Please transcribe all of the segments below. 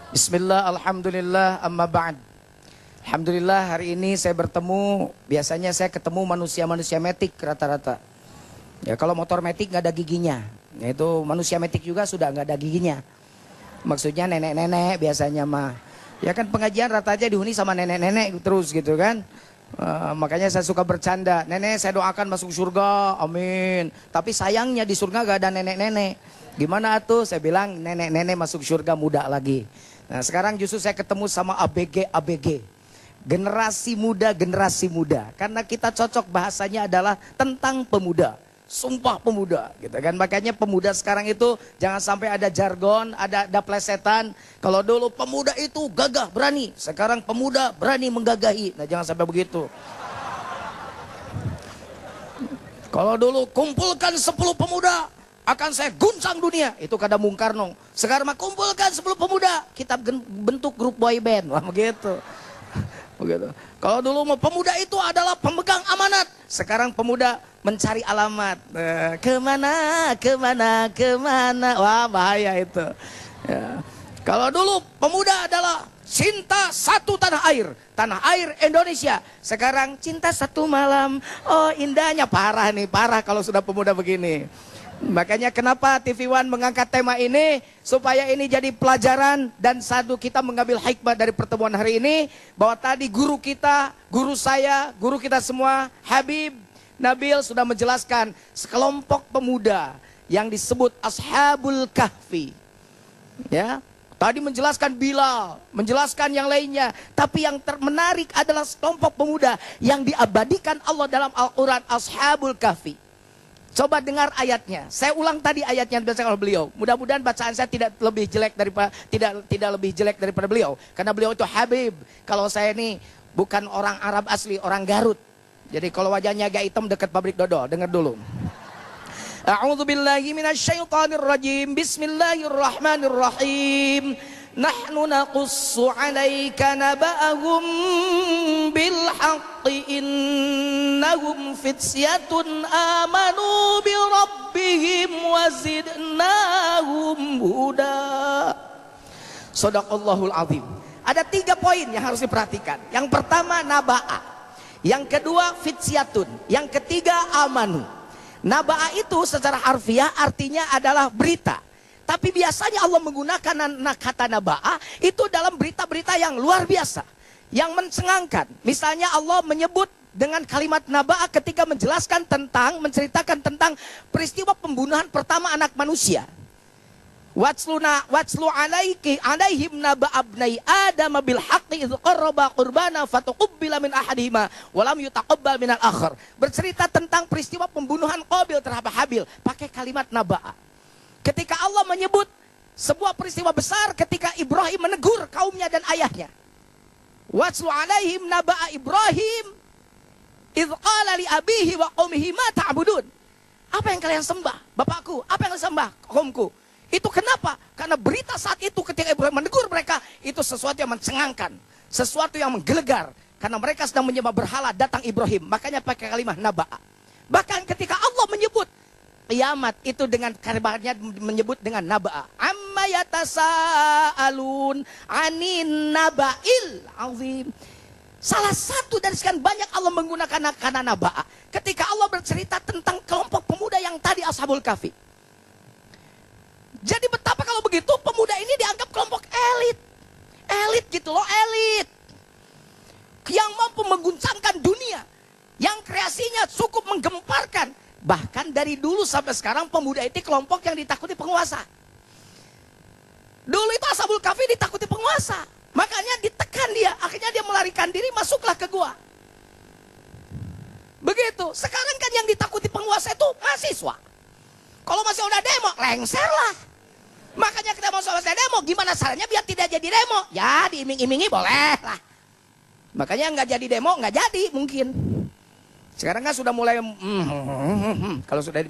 Bismillah, alhamdulillah, amma ba'd. Alhamdulillah hari ini saya bertemu, biasanya saya ketemu manusia-manusia metik rata-rata. Ya kalau motor metik nggak ada giginya, yaitu manusia metik juga sudah nggak ada giginya. Maksudnya nenek-nenek biasanya mah. Ya kan pengajian rata aja dihuni sama nenek-nenek terus gitu kan. Makanya saya suka bercanda, nenek saya doakan masuk surga, amin. Tapi sayangnya di surga gak ada nenek-nenek. Gimana tuh? Saya bilang nenek-nenek masuk surga muda lagi. Nah sekarang justru saya ketemu sama ABG. Generasi muda. Karena kita cocok bahasanya adalah tentang pemuda. Sumpah pemuda gitu kan. Makanya pemuda sekarang itu jangan sampai ada jargon, ada plesetan. Kalau dulu pemuda itu gagah berani, sekarang pemuda berani menggagahi. Nah jangan sampai begitu. Kalau dulu kumpulkan 10 pemuda akan saya guncang dunia, itu kata Bung Karno. Sekarang mah kumpulkan 10 pemuda, kita bentuk grup boy band. Wah begitu. Begitu. Kalau dulu mau pemuda itu adalah pemegang amanat, sekarang pemuda mencari alamat. Kemana. Wah bahaya itu. Ya. Kalau dulu pemuda adalah cinta satu tanah air Indonesia. Sekarang cinta satu malam. Oh indahnya, parah kalau sudah pemuda begini. Makanya kenapa TV One mengangkat tema ini, supaya ini jadi pelajaran dan satu kita mengambil hikmah dari pertemuan hari ini, bahwa tadi guru kita, guru saya, guru kita semua, Habib Nabil sudah menjelaskan sekelompok pemuda yang disebut Ashabul Kahfi. Ya, tadi menjelaskan Bilal, menjelaskan yang lainnya, tapi yang menarik adalah sekelompok pemuda yang diabadikan Allah dalam Al-Quran, Ashabul Kahfi. Coba dengar ayatnya. Saya ulang tadi ayatnya yang dibacakan oleh beliau. Mudah-mudahan bacaan saya tidak lebih jelek daripada beliau, karena beliau itu Habib. Kalau saya ini bukan orang Arab asli, orang Garut. Jadi kalau wajahnya agak hitam dekat pabrik dodol. Dengar dulu. A'udzubillahi minasyaitonirrajim. Bismillahirrahmanirrahim. Nahnu naqussu 'alaika naba'ahum bil haqqi innahum fityatun amanu bi rabbihim wazidnahum huda. Shadaqallahul azim. Ada 3 poin yang harus diperhatikan. Yang pertama naba'a, yang kedua fityatun, yang ketiga amanu. Naba'a itu secara harfiah artinya adalah berita. Tapi biasanya Allah menggunakan kata naba'a itu dalam berita-berita yang luar biasa, yang mencengangkan. Misalnya Allah menyebut dengan kalimat naba'a ketika menceritakan tentang peristiwa pembunuhan pertama anak manusia. Watslu alaihim naba'a abnai Adam bil haqqi idz qarraba qurbana fatuqbila min ahadihima wa lam yutaqabbal min al-akhar. Bercerita tentang peristiwa pembunuhan Qabil terhadap Habil pakai kalimat naba'a. Ketika Allah menyebut sebuah peristiwa besar ketika Ibrahim menegur kaumnya dan ayahnya. Watslu alaihim naba'a Ibrahim idz qala li abihi wa qaumihi ma ta'budun. Apa yang kalian sembah? Bapakku, apa yang kalian sembah? Kaumku. Itu kenapa? Karena berita saat itu ketika Ibrahim menegur mereka, itu sesuatu yang mencengangkan, sesuatu yang menggelegar, karena mereka sedang menyembah berhala, datang Ibrahim. Makanya pakai kalimat naba'a. Bahkan ketika Allah menyebut kiamat itu dengan kalimatnya menyebut dengan naba'a. Amma yatasaalun anin naba'il azim. Salah satu dari sekian banyak Allah menggunakan kata naba'a ketika Allah bercerita tentang kelompok pemuda yang tadi Ashabul Kahfi. Jadi betapa kalau begitu pemuda ini dianggap kelompok elit. Elit gitu loh, elit. Yang mampu mengguncangkan dunia, yang kreasinya cukup menggemparkan. Bahkan dari dulu sampai sekarang pemuda itu kelompok yang ditakuti penguasa. Dulu itu Ashabul Kahfi ditakuti penguasa, makanya ditekan dia, akhirnya dia melarikan diri, masuklah ke gua. Begitu. Sekarang kan yang ditakuti penguasa itu mahasiswa. Kalau masih udah demo, lengser lah. Makanya kita mau selesai demo, gimana caranya biar tidak jadi demo? Ya diiming-imingi boleh lah. Makanya nggak jadi demo, nggak jadi mungkin. Sekarang kan sudah mulai kalau sudah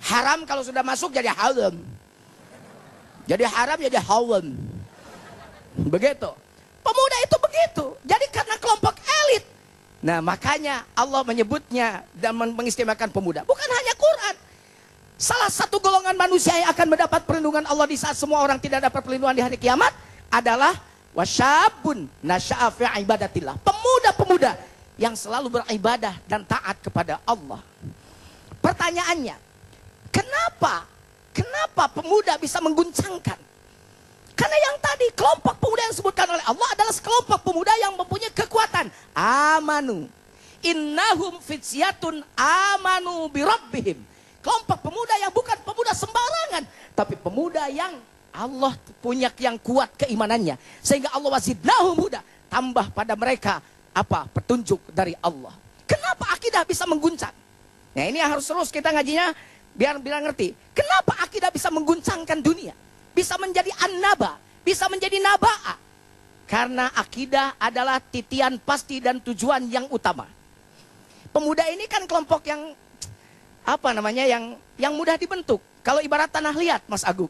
haram, kalau sudah masuk jadi haram. Jadi haram jadi haram. Begitu. Pemuda itu begitu. Jadi karena kelompok elit. Nah makanya Allah menyebutnya dan mengistimewakan pemuda. Bukan hanya Quran. Salah satu golongan manusia yang akan mendapat perlindungan Allah di saat semua orang tidak dapat perlindungan di hari kiamat adalah wasyabun nasya'a fi ibadatillah. Pemuda-pemuda yang selalu beribadah dan taat kepada Allah. Pertanyaannya, kenapa pemuda bisa mengguncangkan? Karena yang tadi kelompok pemuda yang disebutkan oleh Allah adalah sekelompok pemuda yang mempunyai kekuatan. Amanu. Innahum fityatun amanu birabbihim. Kelompok pemuda yang bukan pemuda sembarangan, tapi pemuda yang Allah punya yang kuat keimanannya. Sehingga Allah wazidnahum huda. Tambah pada mereka apa? Petunjuk dari Allah. Kenapa akidah bisa mengguncang? Nah ini harus terus kita ngajinya biar ngerti. Kenapa akidah bisa mengguncangkan dunia? Bisa menjadi an-naba, bisa menjadi naba'a. Karena akidah adalah titian pasti dan tujuan yang utama. Pemuda ini kan kelompok yang apa namanya, yang mudah dibentuk. Kalau ibarat tanah liat, Mas Agung.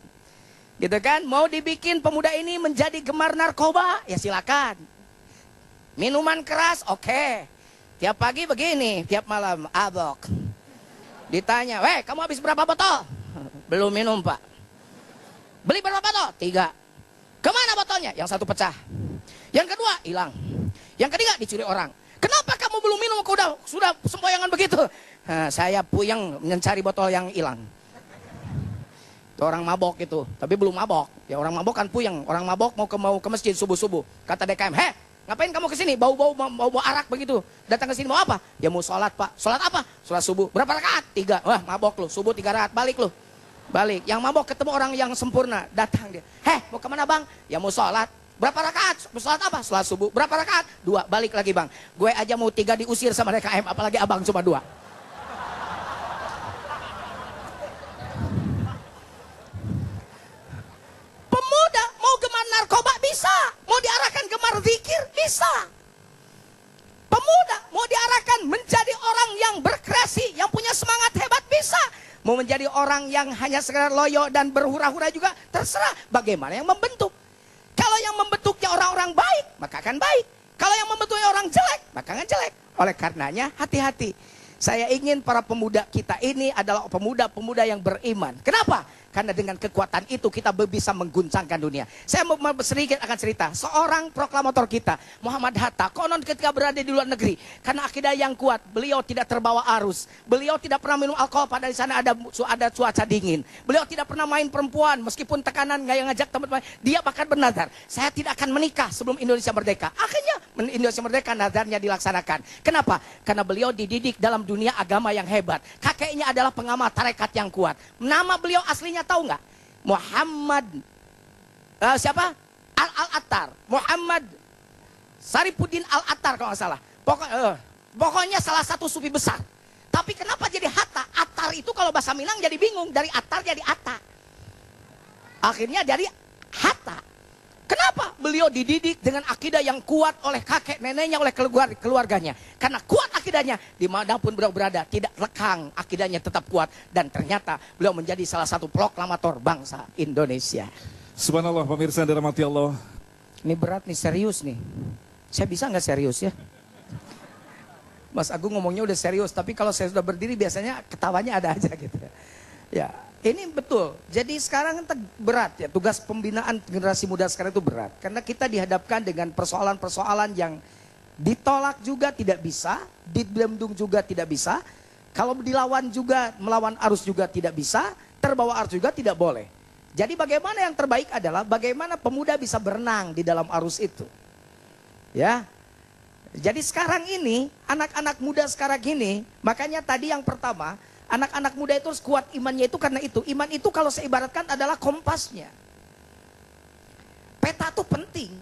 Gitu kan, mau dibikin pemuda ini menjadi gemar narkoba, ya silakan. Minuman keras, oke. Tiap pagi begini, tiap malam abok. Ditanya, weh kamu habis berapa botol? Belum minum pak. Beli berapa botol? 3. Kemana botolnya? Yang 1 pecah. Yang kedua hilang. Yang ketiga dicuri orang. Kenapa kamu belum minum? Sudah sempoyangan begitu. Nah, saya puyeng mencari botol yang hilang. Itu orang mabok itu, tapi belum mabok. Ya orang mabok kan puyeng. Orang mabok mau ke masjid subuh-subuh. Kata DKM, "Heh, ngapain kamu ke sini? Bau arak begitu. Datang ke sini mau apa?" "Ya mau sholat, Pak." "Sholat apa?" "Sholat subuh." "Berapa rakaat?" 3. "Wah, mabok lu. Subuh 3 rakaat, balik lu." Balik. Yang mabok ketemu orang yang sempurna, datang dia. "Heh, mau kemana bang?" "Ya mau sholat." "Berapa rakaat?" "Sholat apa?" "Sholat subuh." "Berapa rakaat?" 2. "Balik lagi bang." Gue aja mau 3 diusir sama DKM, apalagi abang cuma 2. Pemuda mau gemar narkoba bisa, mau diarahkan gemar zikir bisa. Pemuda mau diarahkan menjadi orang yang berkreasi, yang punya semangat hebat bisa. Mau menjadi orang yang hanya sekedar loyo dan berhura-hura juga terserah. Bagaimana yang membentuk? Kalau yang membentuknya orang-orang baik, maka akan baik. Kalau yang membentuknya orang jelek, maka akan jelek. Oleh karenanya hati-hati. Saya ingin para pemuda kita ini adalah pemuda-pemuda yang beriman. Kenapa? Karena dengan kekuatan itu kita bisa mengguncangkan dunia. Saya mau sedikit akan cerita. Seorang proklamator kita, Muhammad Hatta, konon ketika berada di luar negeri, karena akidah yang kuat, beliau tidak terbawa arus. Beliau tidak pernah minum alkohol, padahal di sana ada cuaca dingin. Beliau tidak pernah main perempuan, meskipun tekanan nggak yang ngajak teman-teman. Dia bahkan bernazar, saya tidak akan menikah sebelum Indonesia merdeka. Akhirnya Indonesia merdeka, nazarnya dilaksanakan. Kenapa? Karena beliau dididik dalam dunia agama yang hebat. Kakeknya adalah pengamat tarekat yang kuat. Nama beliau aslinya tahu nggak? Muhammad siapa? Al-Attar. Muhammad Sarifuddin Al-Attar kalau nggak salah. Pokoknya salah satu sufi besar. Tapi kenapa jadi Hatta? Attar itu kalau bahasa Minang jadi bingung. Dari Attar jadi Atta. Akhirnya jadi Hatta. Kenapa? Beliau dididik dengan akidah yang kuat oleh kakek neneknya, oleh keluarganya. Karena kuat akidahnya, dimanapun beliau berada, tidak lekang, akidahnya tetap kuat. Dan ternyata beliau menjadi salah satu proklamator bangsa Indonesia. Subhanallah, pemirsa yang dirahmati Allah. Ini berat nih, serius nih. Saya bisa nggak serius ya? Mas Agung ngomongnya udah serius, tapi kalau saya sudah berdiri biasanya ketawanya ada aja gitu. Ya. Ini betul, jadi sekarang berat ya, tugas pembinaan generasi muda sekarang itu berat. Karena kita dihadapkan dengan persoalan-persoalan yang ditolak juga tidak bisa, dibelendung juga tidak bisa. Kalau dilawan juga, melawan arus juga tidak bisa, terbawa arus juga tidak boleh. Jadi bagaimana yang terbaik adalah bagaimana pemuda bisa berenang di dalam arus itu. Ya. Jadi sekarang ini, anak-anak muda sekarang ini, makanya tadi yang pertama, anak-anak muda itu harus kuat imannya itu karena itu. Iman itu kalau saya ibaratkan adalah kompasnya. Peta itu penting.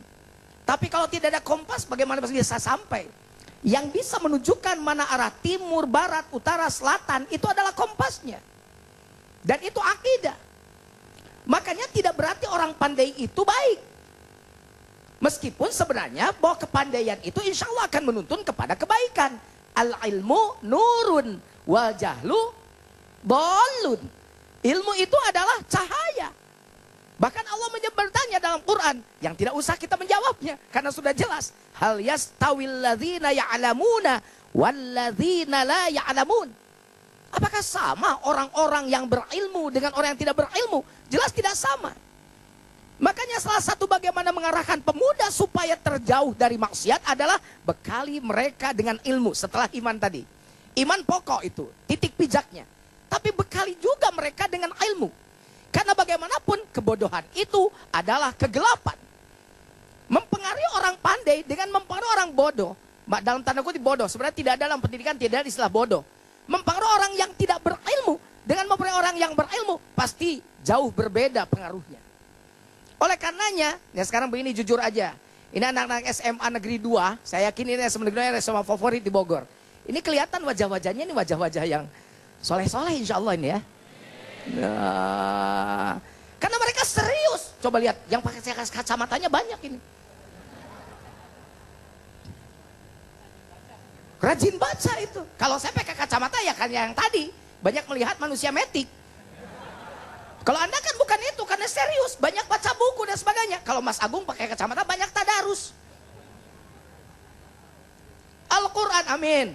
Tapi kalau tidak ada kompas bagaimana bisa sampai? Yang bisa menunjukkan mana arah timur, barat, utara, selatan itu adalah kompasnya. Dan itu akidah. Makanya tidak berarti orang pandai itu baik. Meskipun sebenarnya bahwa kepandaian itu insya Allah akan menuntun kepada kebaikan. Al-ilmu nurun wal jahlu bolun. Ilmu itu adalah cahaya. Bahkan Allah bertanya dalam Quran yang tidak usah kita menjawabnya karena sudah jelas. Hal yastawil ladzina ya'lamuna wal ladzina la ya'lamun. Apakah sama orang-orang yang berilmu dengan orang yang tidak berilmu? Jelas tidak sama. Makanya salah satu bagaimana mengarahkan pemuda supaya terjauh dari maksiat adalah bekali mereka dengan ilmu setelah iman tadi. Iman pokok itu, titik pijaknya. Tapi bekali juga mereka dengan ilmu. Karena bagaimanapun kebodohan itu adalah kegelapan. Mempengaruhi orang pandai dengan mempengaruhi orang bodoh. Dalam tanda kutip bodoh, sebenarnya tidak ada dalam pendidikan, tidak ada istilah bodoh. Mempengaruhi orang yang tidak berilmu dengan mempengaruhi orang yang berilmu pasti jauh berbeda pengaruhnya. Oleh karenanya, ya sekarang begini jujur aja. Ini anak-anak SMA Negeri 2, saya yakin ini SMA Negeri 2 SMA favorit di Bogor. Ini kelihatan wajah-wajahnya, ini wajah-wajah yang soleh-soleh insya Allah ini ya. Nah, karena mereka serius. Coba lihat, yang pakai kacamatanya banyak ini. Rajin baca itu. Kalau saya pakai kacamata ya kan yang tadi. Banyak melihat manusia metik. Kalau Anda kan bukan itu, karena serius. Banyak baca buku dan sebagainya. Kalau Mas Agung pakai kacamata banyak tadarus. Al-Quran, amin.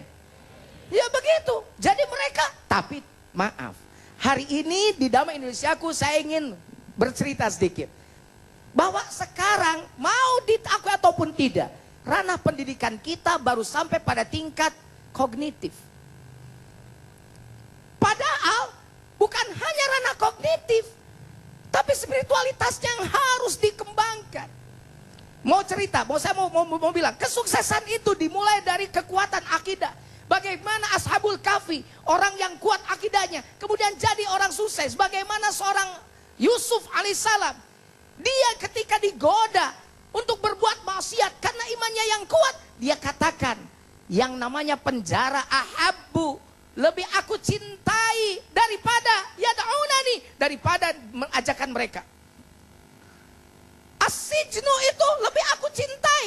Ya begitu. Jadi mereka, tapi maaf. Hari ini di Damai Indonesiaku saya ingin bercerita sedikit. Bahwa sekarang mau diakui ataupun tidak, ranah pendidikan kita baru sampai pada tingkat kognitif. Padahal bukan hanya ranah kognitif, tapi spiritualitasnya yang harus dikembangkan. Mau cerita, mau bilang, kesuksesan itu dimulai dari kekuatan akidah. Bagaimana Ashabul Kahfi, orang yang kuat akidahnya, kemudian jadi orang sukses. Bagaimana seorang Yusuf alaihissalam, dia ketika digoda untuk berbuat maksiat karena imannya yang kuat, dia katakan, yang namanya penjara ahabbu, lebih aku cintai daripada yad'unani, daripada mengajakan mereka. As-sijnu itu lebih aku cintai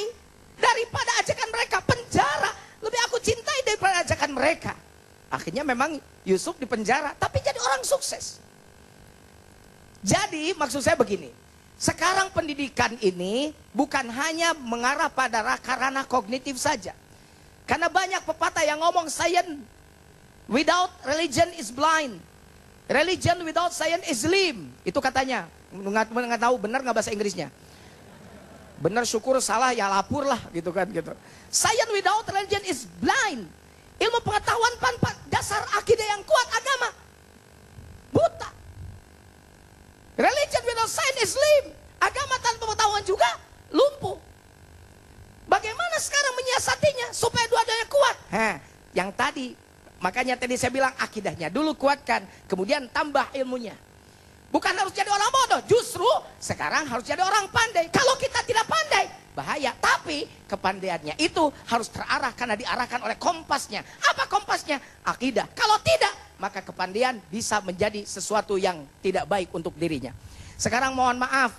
daripada ajakan mereka. Penjara lebih aku cintai daripada ajakan mereka. Akhirnya memang Yusuf di penjara, tapi jadi orang sukses. Jadi maksud saya begini, sekarang pendidikan ini bukan hanya mengarah pada ranah kognitif saja. Karena banyak pepatah yang ngomong science without religion is blind. Religion without science is lame. Itu katanya. Nggak tahu benar nggak bahasa Inggrisnya. Benar syukur, salah ya lapor lah gitu kan gitu. Science without religion is blind. Ilmu pengetahuan tanpa dasar akidah yang kuat, agama buta. Religion without science is lame. Agama tanpa pengetahuan juga lumpuh. Bagaimana sekarang menyiasatinya supaya dua-duanya kuat? Yang tadi, makanya tadi saya bilang akidahnya dulu kuatkan, kemudian tambah ilmunya. Bukan harus jadi orang bodoh, justru sekarang harus jadi orang pandai. Kalau kita tidak pandai, bahaya. Tapi kepandaiannya itu harus terarah karena diarahkan oleh kompasnya. Apa kompasnya? Akidah. Kalau tidak, maka kepandaian bisa menjadi sesuatu yang tidak baik untuk dirinya. Sekarang mohon maaf,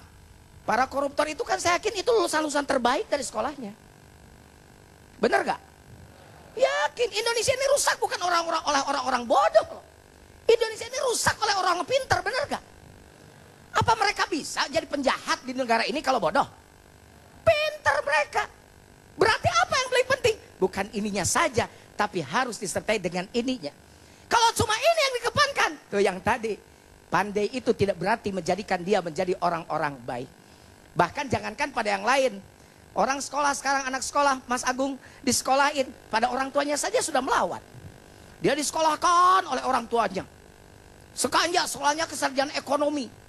para koruptor itu kan saya yakin itu lulusan-lulusan terbaik dari sekolahnya. Benar gak? Yakin Indonesia ini rusak bukan oleh orang-orang bodoh. Indonesia ini rusak oleh orang pintar, benar gak? Apa mereka bisa jadi penjahat di negara ini kalau bodoh? Pintar mereka. Berarti apa yang paling penting? Bukan ininya saja, tapi harus disertai dengan ininya. Kalau cuma ini yang dikedepankan, tuh yang tadi, pandai itu tidak berarti menjadikan dia menjadi orang-orang baik. Bahkan jangankan pada yang lain. Orang sekolah sekarang, anak sekolah, Mas Agung disekolahin, pada orang tuanya saja sudah melawan. Dia disekolahkan oleh orang tuanya. Sekolahnya kesarjana ekonomi.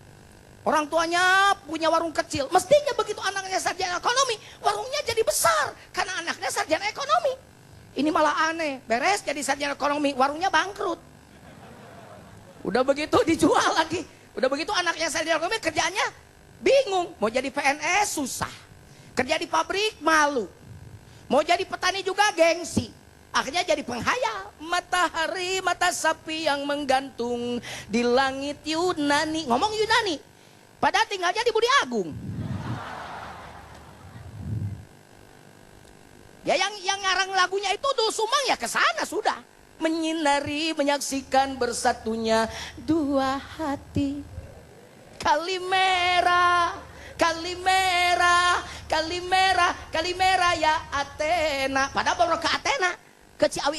Orang tuanya punya warung kecil. Mestinya begitu anaknya sarjana ekonomi, warungnya jadi besar. Karena anaknya sarjana ekonomi. Ini malah aneh. Beres jadi sarjana ekonomi, warungnya bangkrut. Udah begitu dijual lagi. Udah begitu anaknya sarjana ekonomi, kerjaannya bingung. Mau jadi PNS susah. Kerja di pabrik malu. Mau jadi petani juga gengsi. Akhirnya jadi penghayal. Matahari, mata sapi yang menggantung di langit Yunani. Ngomong Yunani. Padahal tinggalnya di Budi Agung. Ya yang ngarang lagunya itu Doel Sumbang ya kesana sudah. Menyinari, menyaksikan bersatunya dua hati. Kalimera, Kalimera, Kalimera, Kalimera ya Athena. Padahal baru ke Athena. Ke Ciawi